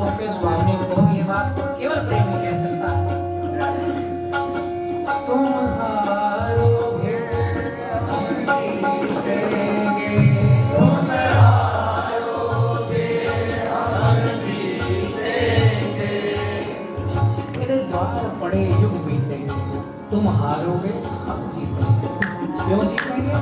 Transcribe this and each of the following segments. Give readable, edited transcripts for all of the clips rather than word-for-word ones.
आंखों के स्वामी को ये बात केवल प्रेमी कह सकता है। तुम हारोगे हम जीतेंगे, तुम हारोगे हम जीतेंगे। तेरे द्वार पड़े युग बीतेंगे, तुम हारोगे हम जीतेंगे। क्यों जीतेंगे?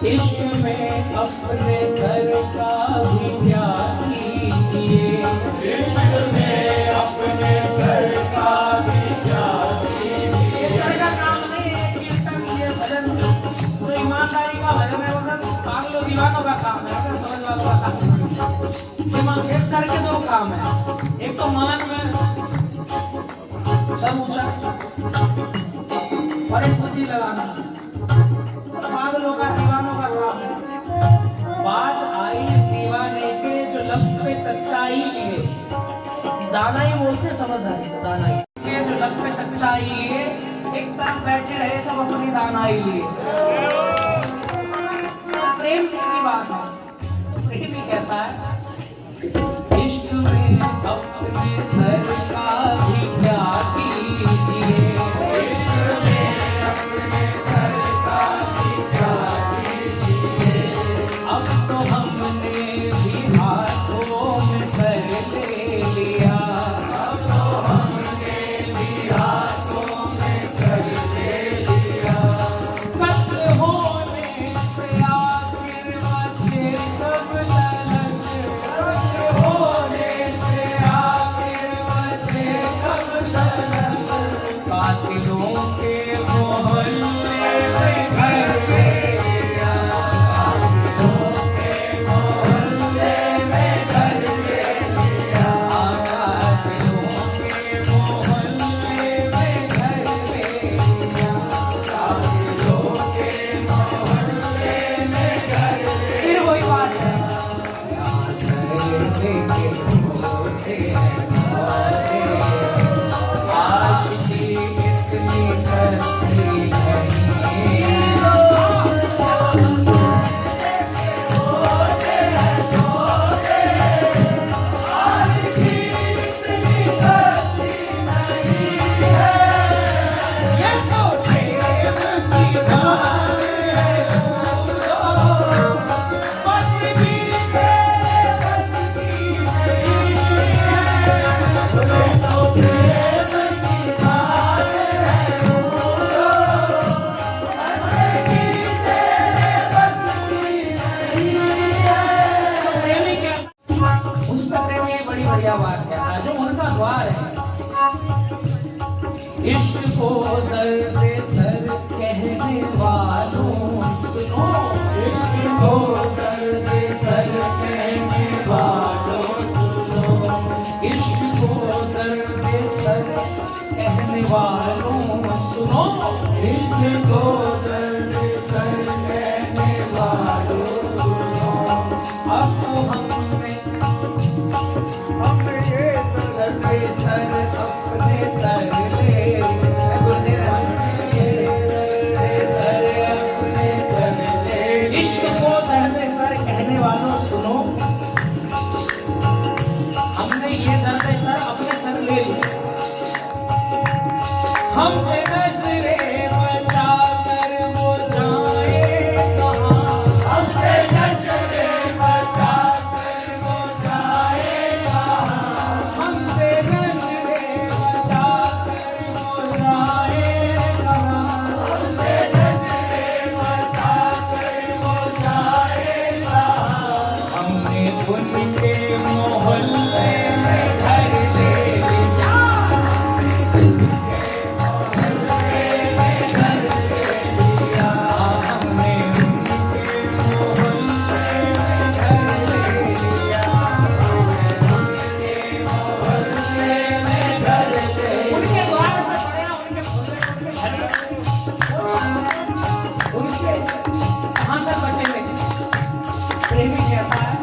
इश्क में अपने सर का भी ध्यान कीजिए, इश्क में अपने सर का भी ध्यान कीजिए। ये सर का काम नहीं है, कीर्तन ये भजन तो ईमानदारी का भजन है, मतलब पागलों दीवानों का काम है, समझ वालों का काम। दिमाग एक सर के दो काम है, एक तो मान में सब ऊंचा और एक बुद्धि लगाना, पागलों का दीवानों का काम है। बात आई दीवाने के जो लफ्ज पे सच्चाई लिए, दाना ही बोलते समझदारी को, दाना ही के जो लफ्ज पे सच्चाई लिए, एक तरफ बैठे रहे सब अपनी दानाई लिए। प्रेम की बात है, प्रेम ही कहता है इश्क में अपने सर का भी ध्यान कीजिए, इश्क में अपने सर का भी ध्यान कीजिए। अब तो हमने भी हाथों में सर ले लिया, अब तो हमने भी हाथों में सर ले लिया। कत्ल होने से आखिर बचे सब तलक, कत्ल आशिकी इतनी सस्ती नहीं। जो उनका द्वार है, इश्क को दर्द सर कहने वालों सुनो, इश्क को दर्द सर कहने वालों सुनो, इश्क को दर्द सर कहने वालों सुनो, इश्क को दर्द सर कहने वालों सुनो। अब तो हमने सर अपने सर ले इश्क को दर्द सर कहने वालों सुनो, हमने ये दर्द सर अपने सर ले लिया। हमसे नजरे बचा कर वो जाए कहाँ, हमसे नजरे बचा कर वो जाए कहाँ, हमसे नजरे बचा कर वो जाए कहाँ, हमसे नजरे बचा कर वो जाए कहाँ। हमने उनके मोहल्ले में घर ले लिया, प्रेमी कहता है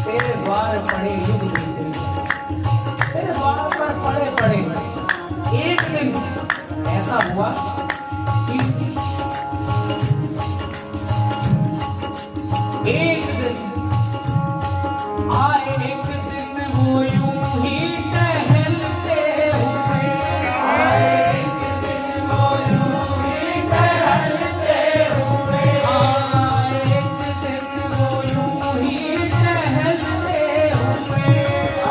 तेरे द्वार पड़े युग बीते, तेरे द्वार पर पड़े पड़े एक दिन ऐसा हुआ कि एक दिन आए, एक दिन वो यूं ही टहलते हुए आए, एक दिन वो यूं ही टहलते हुए आए, एक दिन वो यूं ही टहलते हुए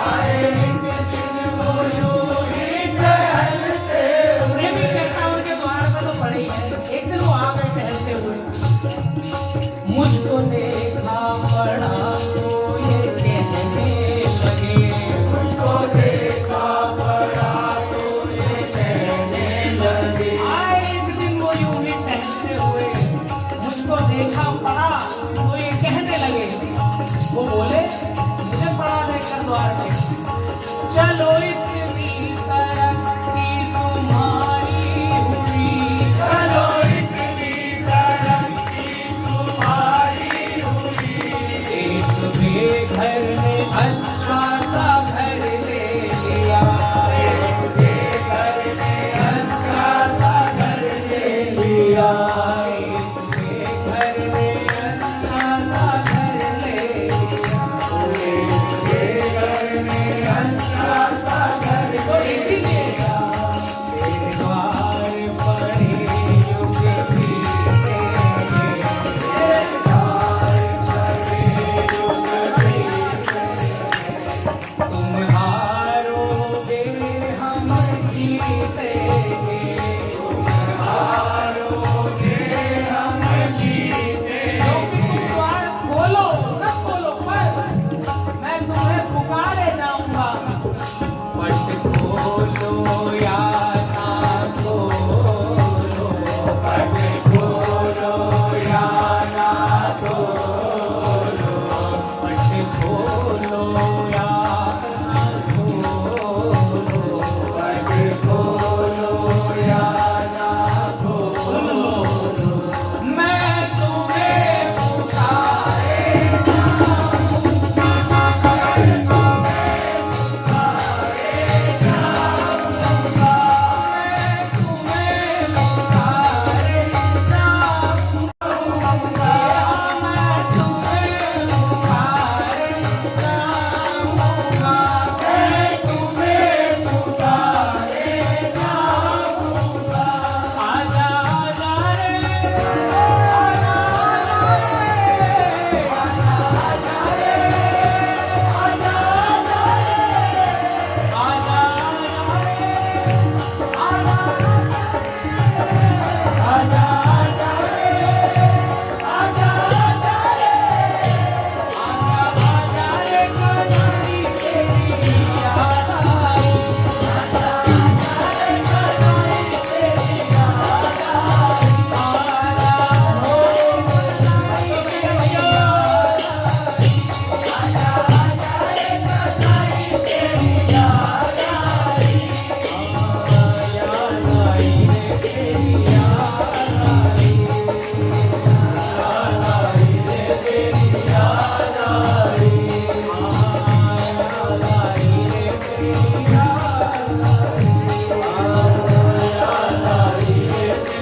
आए, एक दिन वो यूं ही टहलते हुए। प्रेमी कहता उनके द्वार पर तो पड़े ही है, एक दिन वो आ गए टहलते हुए, मुझको देखा पड़ा तो ये कहने लगे, मुझको देखा पड़ा तो ये कहने लगे। आए एक दिन वो यूं ही टहलते हुए, मुझको देखा पड़ा तो ये कहने लगे। वो बोले मुझे पड़ा देखकर द्वार पे, चलो इतनी तरक्की तुम्हारी हुई, चलो इतनी तरक्की तुम्हारी हुई। एक बेघर ने अच्छा सा घर ले लिया, एक बेघर ने अच्छा सा घर ले लिया, एक बेघर ने अच्छा सा घर ले लिया, एक बेघर ने अच्छा सा घर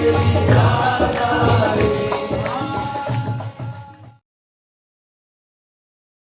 तेरी